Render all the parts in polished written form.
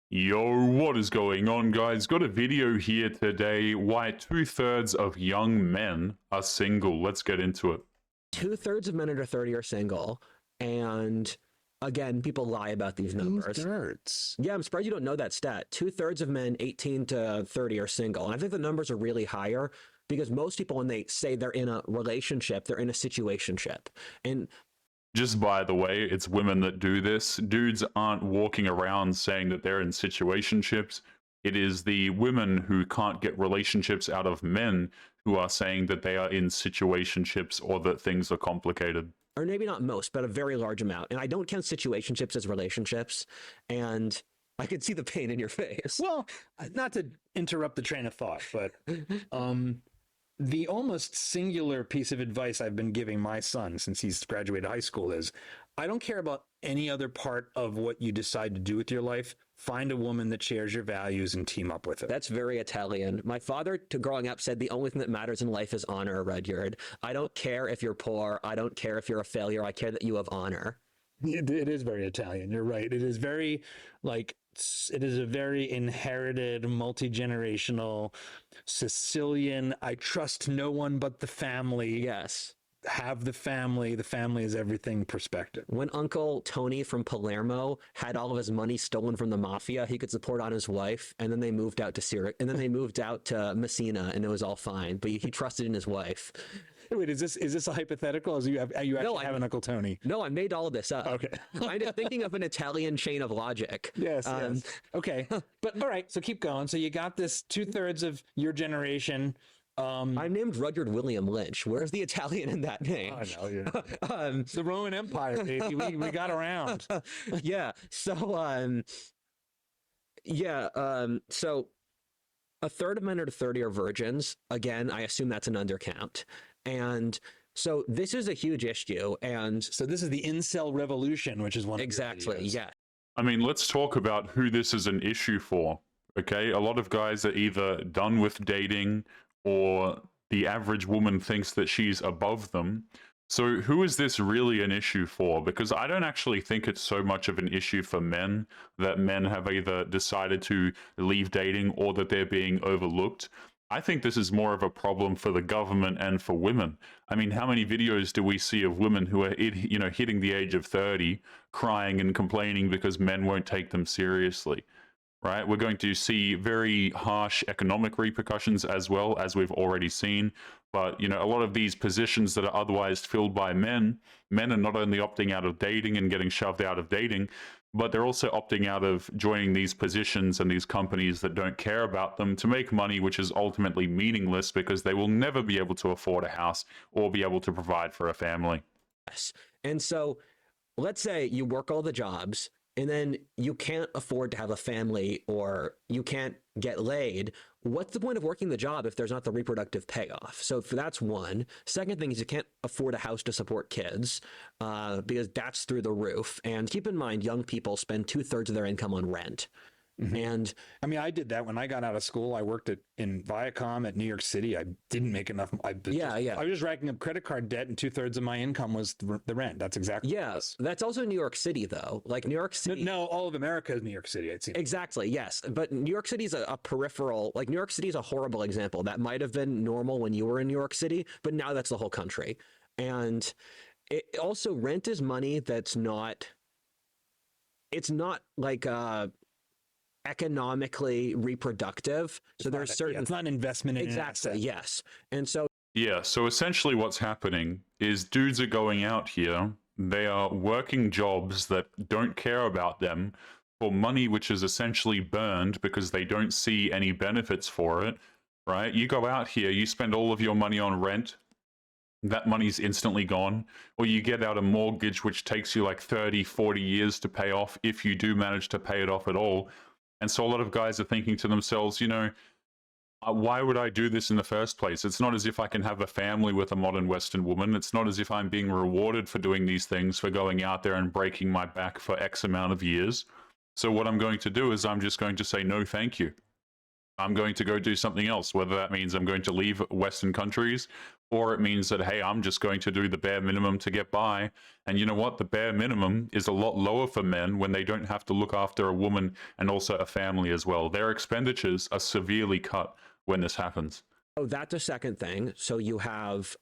Yo, what is going on, guys? Got a video here today why 2/3 of young men are single. Let's get into it. 2/3 of men under 30 are single, and again, people lie about these numbers. 2/3. Yeah, I'm surprised you don't know that stat. 2/3 of men 18 to 30 are single, and I think the numbers are really higher because most people, when they say they're in a relationship, they're in a situationship. And Just by the way, it's women that do this. Dudes aren't walking around saying that they're in situationships. It is the women who can't get relationships out of men who are saying that they are in situationships or that things are complicated. or maybe not most, but a very large amount. And I don't count situationships as relationships. And I can see the pain in your face. Well, not to interrupt the train of thought, but the almost singular piece of advice I've been giving my son since he's graduated high school is, I don't care about any other part of what you decide to do with your life. Find a woman that shares your values and team up with it. That's very Italian. My father, growing up, said the only thing that matters in life is honor, Rudyard. I don't care if you're poor. I don't care if you're a failure. I care that you have honor. It is very Italian. You're right. It is very it is a very inherited, multi-generational Sicilian. I trust no one but the family. Yes. Have the family is everything perspective. When Uncle Tony from Palermo had all of his money stolen from the mafia, he could support on his wife, and then they moved out to Syria, and then they moved out to Messina, and it was all fine. But he trusted in his wife. Wait, is this a hypothetical? Are you actually have an Uncle Tony? No, I made all of this up. Okay. I'm just thinking of an Italian chain of logic. Yes. Okay. But all right, so keep going. So you got this 2/3 of your generation. I'm named Rudyard William Lynch. Where's the Italian in that name? I know, yeah. It's the Roman Empire, baby. We got around. Yeah. So, so a third of men under 30 are virgins. Again, I assume that's an undercount. And so this is a huge issue. And So this is the incel revolution, which is one exactly, of your videos. yeah. I mean, let's talk about who this is an issue for. Okay, a lot of guys are either done with dating or the average woman thinks that she's above them. So who is this really an issue for? Because I don't actually think it's so much of an issue for men, that men have either decided to leave dating or that they're being overlooked. I think this is more of a problem for the government and for women. I mean, how many videos do we see of women who are, hitting the age of 30, crying and complaining because men won't take them seriously? Right? We're going to see very harsh economic repercussions as well, as we've already seen. But, a lot of these positions that are otherwise filled by men are not only opting out of dating and getting shoved out of dating, but they're also opting out of joining these positions and these companies that don't care about them to make money, which is ultimately meaningless because they will never be able to afford a house or be able to provide for a family. Yes. And so let's say you work all the jobs and then you can't afford to have a family or you can't get laid. What's the point of working the job if there's not the reproductive payoff? So that's one. Second thing is you can't afford a house to support kids because that's through the roof. And keep in mind, young people spend 2/3 of their income on rent. Mm-hmm. And I mean, I did that when I got out of school. I worked in Viacom at New York City. I didn't make enough. I was just racking up credit card debt, and 2/3 of my income was the rent. That's exactly. Yes, that's also New York City, though. Like New York City. No, all of America is New York City. It seems. Exactly. Yes, but New York City is a peripheral. Like New York City is a horrible example. That might have been normal when you were in New York City, but now that's the whole country. And it also, rent is money that's not. It's not like economically reproductive. So there's certain. It's not an investment in exactly. an asset. Yes, and so. Yeah, so essentially what's happening is dudes are going out here, they are working jobs that don't care about them for money which is essentially burned because they don't see any benefits for it, right? You go out here, you spend all of your money on rent, that money's instantly gone, or you get out a mortgage which takes you like 30, 40 years to pay off if you do manage to pay it off at all. And so a lot of guys are thinking to themselves, why would I do this in the first place? It's not as if I can have a family with a modern Western woman. It's not as if I'm being rewarded for doing these things, for going out there and breaking my back for X amount of years. So what I'm going to do is I'm just going to say, no, thank you. I'm going to go do something else, whether that means I'm going to leave Western countries or it means that, hey, I'm just going to do the bare minimum to get by. And you know what? The bare minimum is a lot lower for men when they don't have to look after a woman and also a family as well. Their expenditures are severely cut when this happens. Oh, that's a second thing. So you have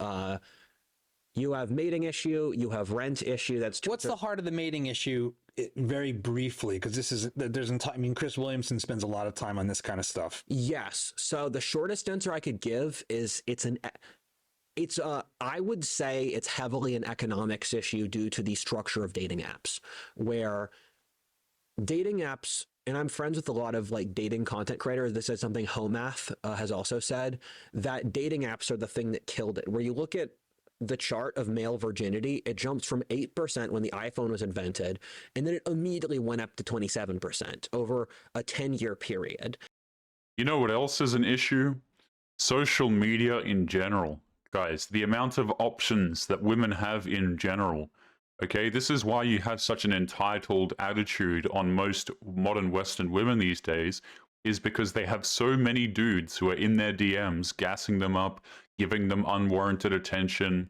mating issue, you have rent issue. What's the heart of the mating issue? Very briefly, because I mean, Chris Williamson spends a lot of time on this kind of stuff. Yes. So the shortest answer I could give is I would say it's heavily an economics issue due to the structure of dating apps, where dating apps, and I'm friends with a lot of like dating content creators. This is something Homath has also said, that dating apps are the thing that killed it. Where you look at the chart of male virginity, it jumps from 8% when the iPhone was invented, and then it immediately went up to 27% over a 10-year period. You know what else is an issue? Social media in general. Guys, the amount of options that women have in general. Okay, this is why you have such an entitled attitude on most modern Western women these days, is because they have so many dudes who are in their DMs, gassing them up, giving them unwarranted attention,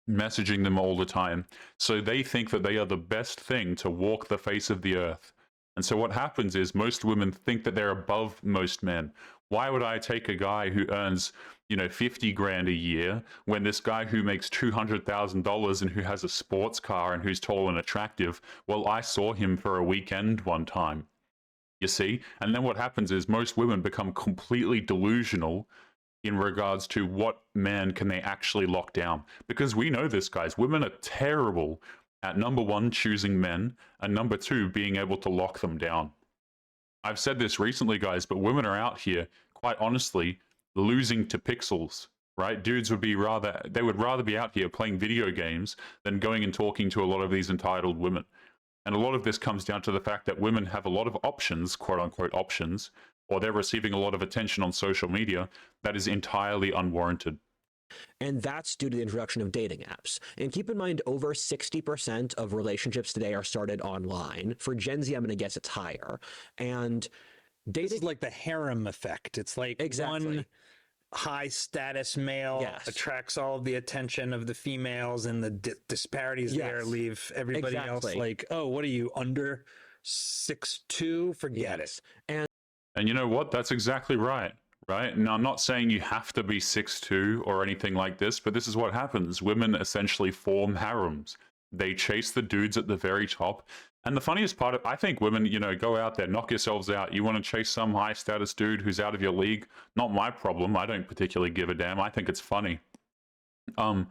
messaging them all the time. So they think that they are the best thing to walk the face of the earth. And so what happens is most women think that they're above most men. Why would I take a guy who earns, 50 grand a year when this guy who makes $200,000 and who has a sports car and who's tall and attractive, well, I saw him for a weekend one time. You see? And then what happens is most women become completely delusional in regards to what man can they actually lock down. Because we know this, guys. Women are terrible at, number one, choosing men, and number two, being able to lock them down. I've said this recently, guys, but women are out here, quite honestly, losing to pixels, right? Dudes would rather be out here playing video games than going and talking to a lot of these entitled women. And a lot of this comes down to the fact that women have a lot of options, quote unquote options, or they're receiving a lot of attention on social media that is entirely unwarranted. And that's due to the introduction of dating apps. And keep in mind, over 60% of relationships today are started online. For Gen Z, I'm going to guess it's higher. And This is like the harem effect. It's like Exactly. one high status male attracts all of the attention of the females, and the disparities there leave everybody else like, oh, what are you, under 6'2"? Forget it. And you know what? That's exactly right. Right? Now, I'm not saying you have to be 6'2" or anything like this, but this is what happens. Women essentially form harems. They chase the dudes at the very top. And the funniest part, I think women, go out there, knock yourselves out. You want to chase some high status dude who's out of your league? Not my problem. I don't particularly give a damn. I think it's funny. But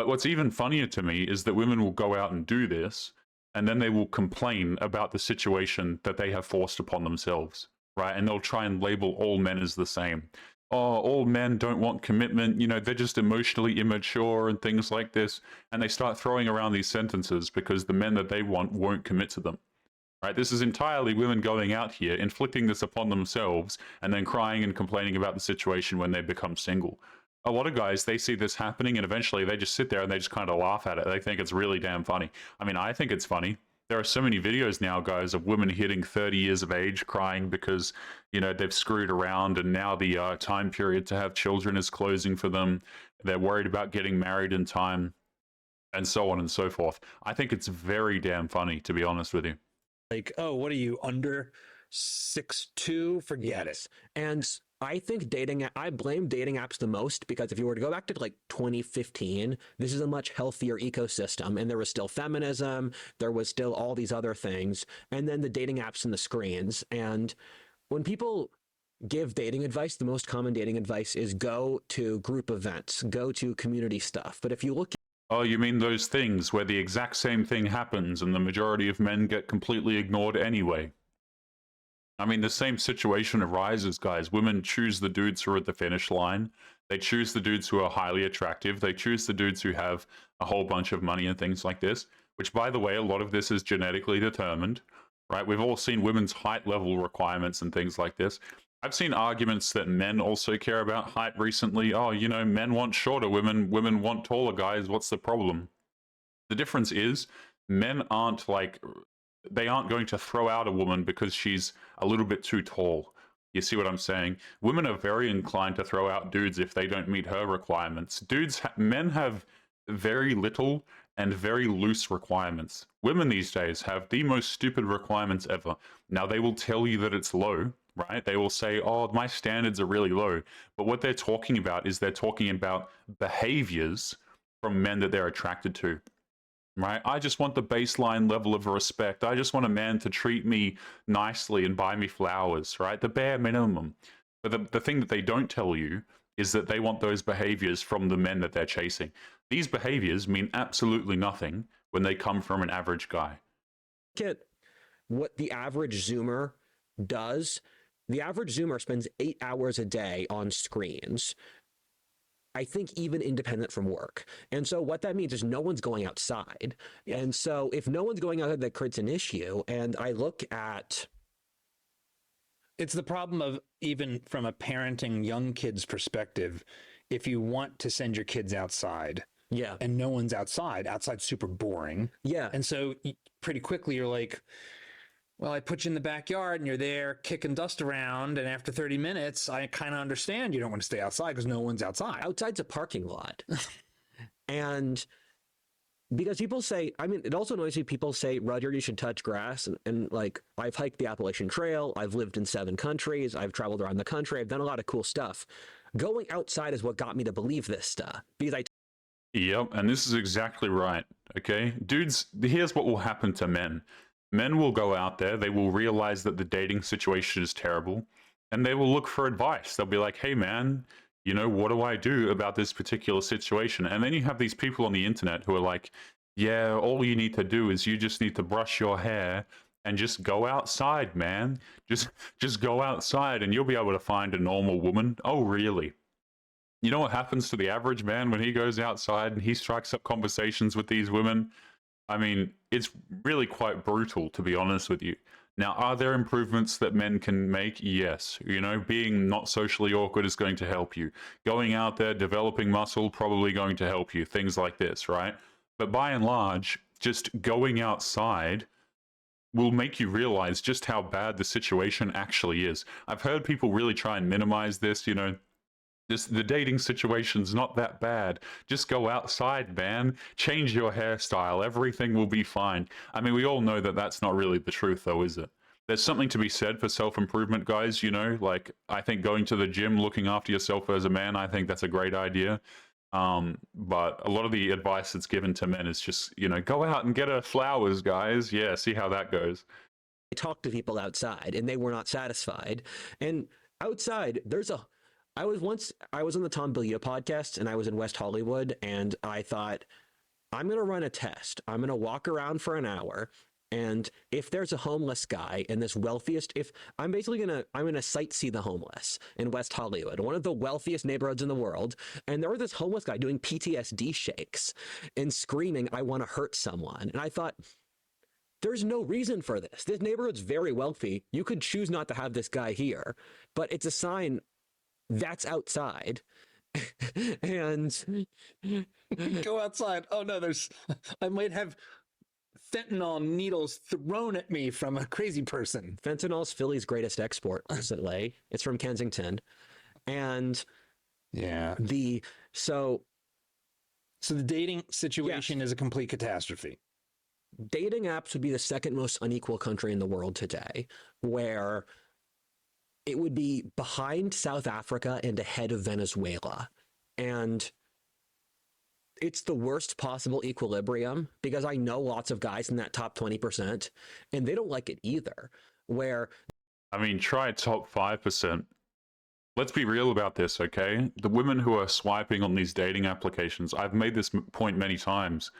what's even funnier to me is that women will go out and do this, and then they will complain about the situation that they have forced upon themselves. Right, and they'll try and label all men as the same. Oh, all men don't want commitment, they're just emotionally immature and things like this. And they start throwing around these sentences because the men that they want won't commit to them. Right, this is entirely women going out here, inflicting this upon themselves, and then crying and complaining about the situation when they become single. A lot of guys, they see this happening, and eventually they just sit there and they just kind of laugh at it. They think it's really damn funny. I mean, I think it's funny. There are so many videos now, guys, of women hitting 30 years of age crying because, they've screwed around, and now the time period to have children is closing for them. They're worried about getting married in time, and so on and so forth. I think it's very damn funny, to be honest with you. Like, oh, what are you, under 6'2"? Forget it. And I think I blame dating apps the most, because if you were to go back to like 2015, this is a much healthier ecosystem, and there was still feminism, there was still all these other things, and then the dating apps and the screens. And when people give dating advice, the most common dating advice is go to group events, go to community stuff. But if you look Oh, you mean those things where the exact same thing happens and the majority of men get completely ignored anyway? I mean, the same situation arises, guys. Women choose the dudes who are at the finish line. They choose the dudes who are highly attractive. They choose the dudes who have a whole bunch of money and things like this, which, by the way, a lot of this is genetically determined, right? We've all seen women's height level requirements and things like this. I've seen arguments that men also care about height recently. Oh, men want shorter women, women want taller guys. What's the problem? The difference is men aren't going to throw out a woman because she's a little bit too tall, You see what I'm saying? Women are very inclined to throw out dudes if they don't meet her requirements. Men have very little and very loose requirements. Women these days have the most stupid requirements ever. Now, they will tell you that it's low, right? They will say, oh, my standards are really low. But what they're talking about is they're talking about behaviors from men that they're attracted to, right? I just want the baseline level of respect. I just want a man to treat me nicely and buy me flowers, right? The bare minimum. But the thing that they don't tell you is that they want those behaviors from the men that they're chasing. These behaviors mean absolutely nothing when they come from an average guy. Look at what the average Zoomer does. The average Zoomer spends 8 hours a day on screens. I think even independent from work. And so what that means is no one's going outside. Yes. And so if no one's going outside, that creates an issue. And I look at... It's the problem of, even from a parenting young kids perspective, if you want to send your kids outside, yeah, and no one's outside's super boring. Yeah. And so pretty quickly you're like, well, I put you in the backyard and you're there kicking dust around. And after 30 minutes, I kind of understand you don't want to stay outside because no one's outside. Outside's a parking lot. And because people say, I mean, it also annoys me, people say, Roger, you should touch grass. And like, I've hiked the Appalachian Trail. I've lived in 7 countries. I've traveled around the country. I've done a lot of cool stuff. Going outside is what got me to believe this stuff. Because Yep, and this is exactly right, okay? Dudes, here's what will happen to men. Men will go out there, they will realize that the dating situation is terrible, and they will look for advice. They'll be like, hey man, you know, what do I do about this particular situation? And then you have these people on the internet who are like, yeah, all you need to do is you just need to brush your hair and just go outside, man. Just go outside and you'll be able to find a normal woman. Oh, really? You know what happens to the average man when he goes outside and he strikes up conversations with these women? I mean, it's really quite brutal, to be honest with you. Now, are there improvements that men can make? Yes. You know, being not socially awkward is going to help you. Going out there, developing muscle, probably going to help you. Things like this, right? But by and large, just going outside will make you realize just how bad the situation actually is. I've heard people really try and minimize this, you know, the dating situation's not that bad. Just go outside, man. Change your hairstyle. Everything will be fine. I mean, we all know that that's not really the truth, though, is it? There's something to be said for self-improvement, guys, you know? Like, I think going to the gym, looking after yourself as a man, I think that's a great idea. But a lot of the advice that's given to men is just, you know, go out and get her flowers, guys. Yeah, see how that goes. I talked to people outside, and they were not satisfied. And outside, I was on the Tom Bilyeu podcast, and I was in West Hollywood, and I thought, I'm going to run a test. I'm going to walk around for an hour, and if there's a homeless guy in this wealthiest, I'm going to sightsee the homeless in West Hollywood, one of the wealthiest neighborhoods in the world, and there was this homeless guy doing PTSD shakes and screaming, I want to hurt someone. And I thought, there's no reason for this. This neighborhood's very wealthy. You could choose not to have this guy here, but it's a sign that's outside. And Go outside. Oh no, I might have fentanyl needles thrown at me from a crazy person. Fentanyl's Philly's greatest export recently. It's from Kensington. And yeah, so the dating situation is a complete catastrophe. Dating apps would be the second most unequal country in the world today, where it would be behind South Africa and ahead of Venezuela. And it's the worst possible equilibrium, because I know lots of guys in that top 20%, and they don't like it either. Where, I mean, try top 5%. Let's be real about this, okay? The women who are swiping on these dating applications, I've made this point many times,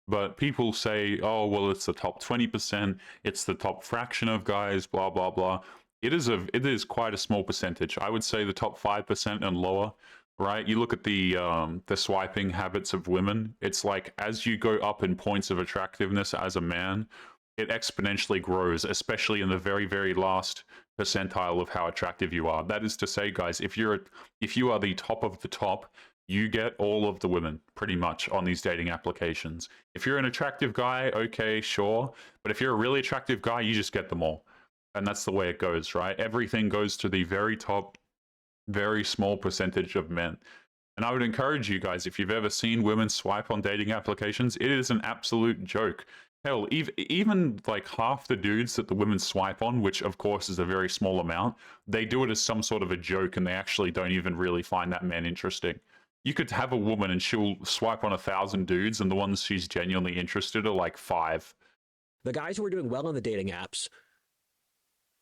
but people say, oh, well, it's the top 20%, it's the top fraction of guys, blah, blah, blah. It is quite a small percentage. I would say the top 5% and lower, right? You look at the swiping habits of women. It's like, as you go up in points of attractiveness as a man, it exponentially grows, especially in the very, very last percentile of how attractive you are. That is to say, guys, if you are the top of the top, you get all of the women pretty much on these dating applications. If you're an attractive guy, okay, sure. But if you're a really attractive guy, you just get them all. And that's the way it goes, right? Everything goes to the very top, very small percentage of men. And I would encourage you guys, if you've ever seen women swipe on dating applications, it is an absolute joke. Hell, even like half the dudes that the women swipe on, which of course is a very small amount, they do it as some sort of a joke and they actually don't even really find that man interesting. You could have a woman and she'll swipe on 1,000 dudes, and the ones she's genuinely interested are like 5. The guys who are doing well on the dating apps,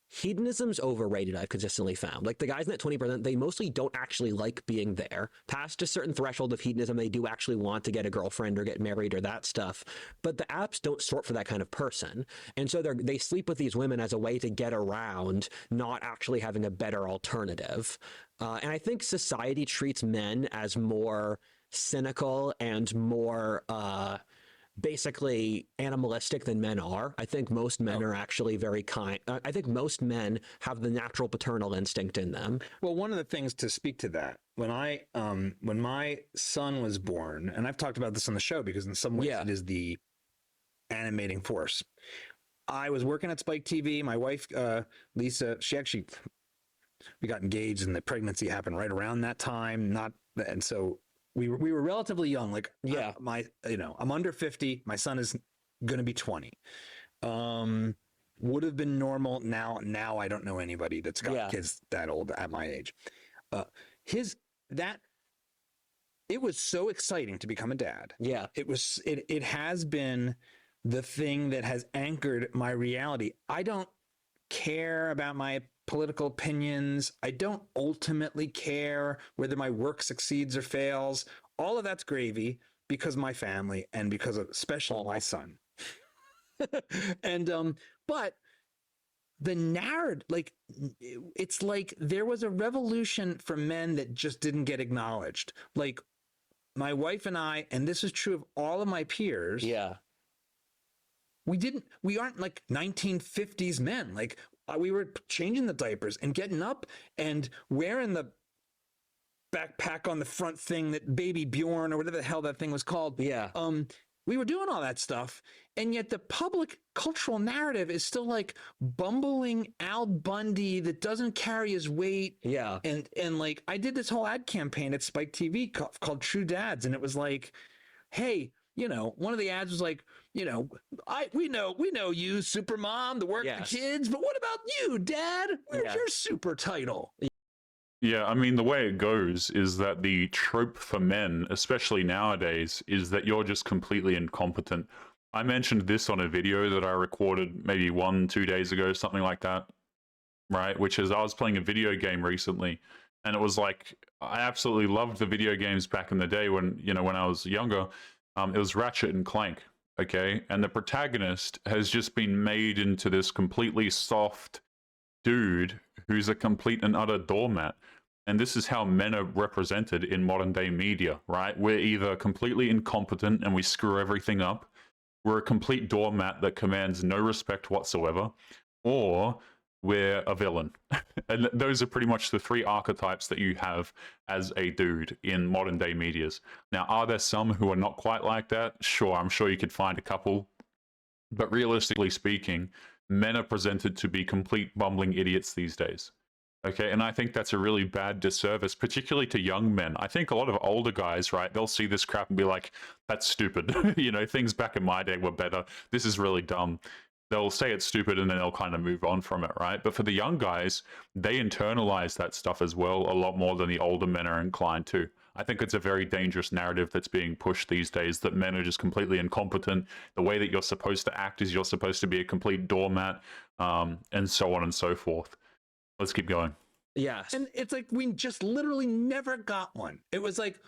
hedonism's overrated, I've consistently found. Like the guys in that 20%, they mostly don't actually like being there. Past a certain threshold of hedonism, they do actually want to get a girlfriend or get married or that stuff. But the apps don't sort for that kind of person. And so they sleep with these women as a way to get around not actually having a better alternative. And I think society treats men as more cynical and more basically animalistic than men are. I think most men are actually very kind. I think most men have the natural paternal instinct in them. Well, one of the things to speak to that, when my son was born, and I've talked about this on the show because in some ways it is the animating force. I was working at Spike TV. My wife, Lisa, we got engaged and the pregnancy happened right around that time. And so we were relatively young. Like, I'm under 50. My son is going to be 20. Would have been normal. Now I don't know anybody that's got kids that old at my age. It was so exciting to become a dad. Yeah. It has been the thing that has anchored my reality. I don't care about my political opinions. I don't ultimately care whether my work succeeds or fails. All of that's gravy because of my family and because of especially my son. And but the narrative, like, it's like there was a revolution for men that just didn't get acknowledged. Like my wife and I, and this is true of all of my peers. Yeah. We aren't like 1950s men. Like we were changing the diapers and getting up and wearing the backpack on the front thing that Baby Bjorn or whatever the hell that thing was called. Yeah. We were doing all that stuff. And yet the public cultural narrative is still like bumbling Al Bundy that doesn't carry his weight. Yeah. And like I did this whole ad campaign at Spike TV called True Dads. And it was like, hey, one of the ads was like, we know you, super mom, the work, the kids, but what about you, Dad? Where's your super title? Yeah, I mean, the way it goes is that the trope for men, especially nowadays, is that you're just completely incompetent. I mentioned this on a video that I recorded maybe 1-2 days ago, something like that, right? Which is I was playing a video game recently, and it was like, I absolutely loved the video games back in the day when I was younger. It was Ratchet and Clank, okay? And the protagonist has just been made into this completely soft dude who's a complete and utter doormat. And this is how men are represented in modern day media, right? We're either completely incompetent and we screw everything up, we're a complete doormat that commands no respect whatsoever, or we're a villain. And those are pretty much the 3 archetypes that you have as a dude in modern day medias. Now, are there some who are not quite like that? Sure, I'm sure you could find a couple. But realistically speaking, men are presented to be complete bumbling idiots these days. Okay, and I think that's a really bad disservice, particularly to young men. I think a lot of older guys, right, they'll see this crap and be like, that's stupid. Things back in my day were better. This is really dumb. They'll say it's stupid and then they'll kind of move on from it, right? But for the young guys, they internalize that stuff as well a lot more than the older men are inclined to. I think it's a very dangerous narrative that's being pushed these days, that men are just completely incompetent. The way that you're supposed to act is you're supposed to be a complete doormat, and so on and so forth. Let's keep going. Yes. And it's like we just literally never got one. It was like,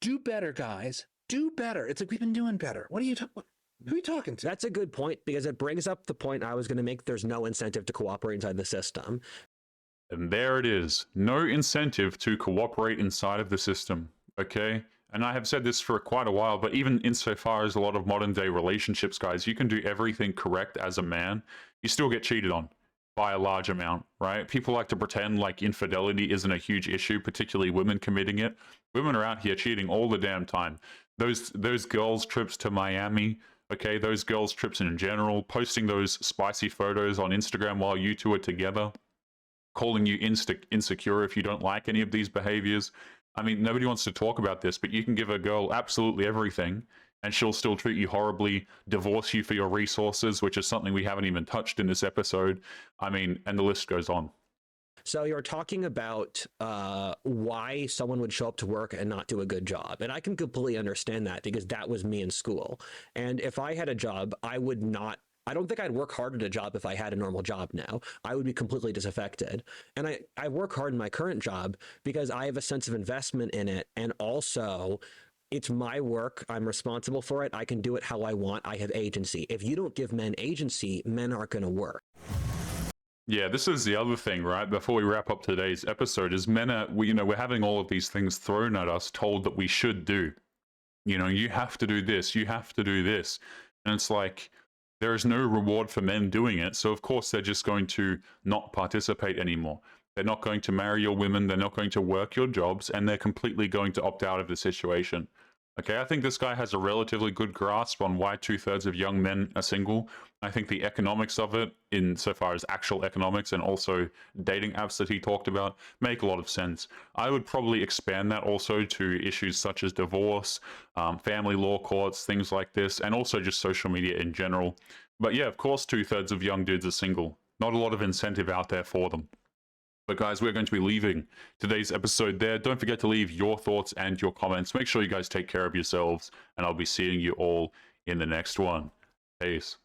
do better, guys. Do better. It's like, we've been doing better. What are you talking? Who are you talking to? That's a good point, because it brings up the point I was going to make. There's no incentive to cooperate inside the system. And there it is. No incentive to cooperate inside of the system. Okay? And I have said this for quite a while, but even insofar as a lot of modern day relationships, guys, you can do everything correct as a man. You still get cheated on by a large amount, right? People like to pretend like infidelity isn't a huge issue, particularly women committing it. Women are out here cheating all the damn time. Those girls' trips to Miami, Okay, those girls' trips in general, posting those spicy photos on Instagram while you two are together, calling you insecure if you don't like any of these behaviors. I mean, nobody wants to talk about this, but you can give a girl absolutely everything and she'll still treat you horribly, divorce you for your resources, which is something we haven't even touched in this episode. I mean, and the list goes on. So you're talking about why someone would show up to work and not do a good job. And I can completely understand that because that was me in school. And if I had a job, I don't think I'd work hard at a job if I had a normal job now. I would be completely disaffected. And I work hard in my current job because I have a sense of investment in it. And also, it's my work. I'm responsible for it. I can do it how I want. I have agency. If you don't give men agency, men aren't going to work. Yeah, this is the other thing, right? Before we wrap up today's episode, is men are, we're having all of these things thrown at us, told that we should do. You have to do this, you have to do this. And it's like, there is no reward for men doing it. So, of course, they're just going to not participate anymore. They're not going to marry your women. They're not going to work your jobs. And they're completely going to opt out of the situation. Okay, I think this guy has a relatively good grasp on why 2/3 of young men are single. I think the economics of it, insofar as actual economics and also dating apps that he talked about, make a lot of sense. I would probably expand that also to issues such as divorce, family law courts, things like this, and also just social media in general. But yeah, of course, 2/3 of young dudes are single. Not a lot of incentive out there for them. But guys, we're going to be leaving today's episode there. Don't forget to leave your thoughts and your comments. Make sure you guys take care of yourselves, and I'll be seeing you all in the next one. Peace.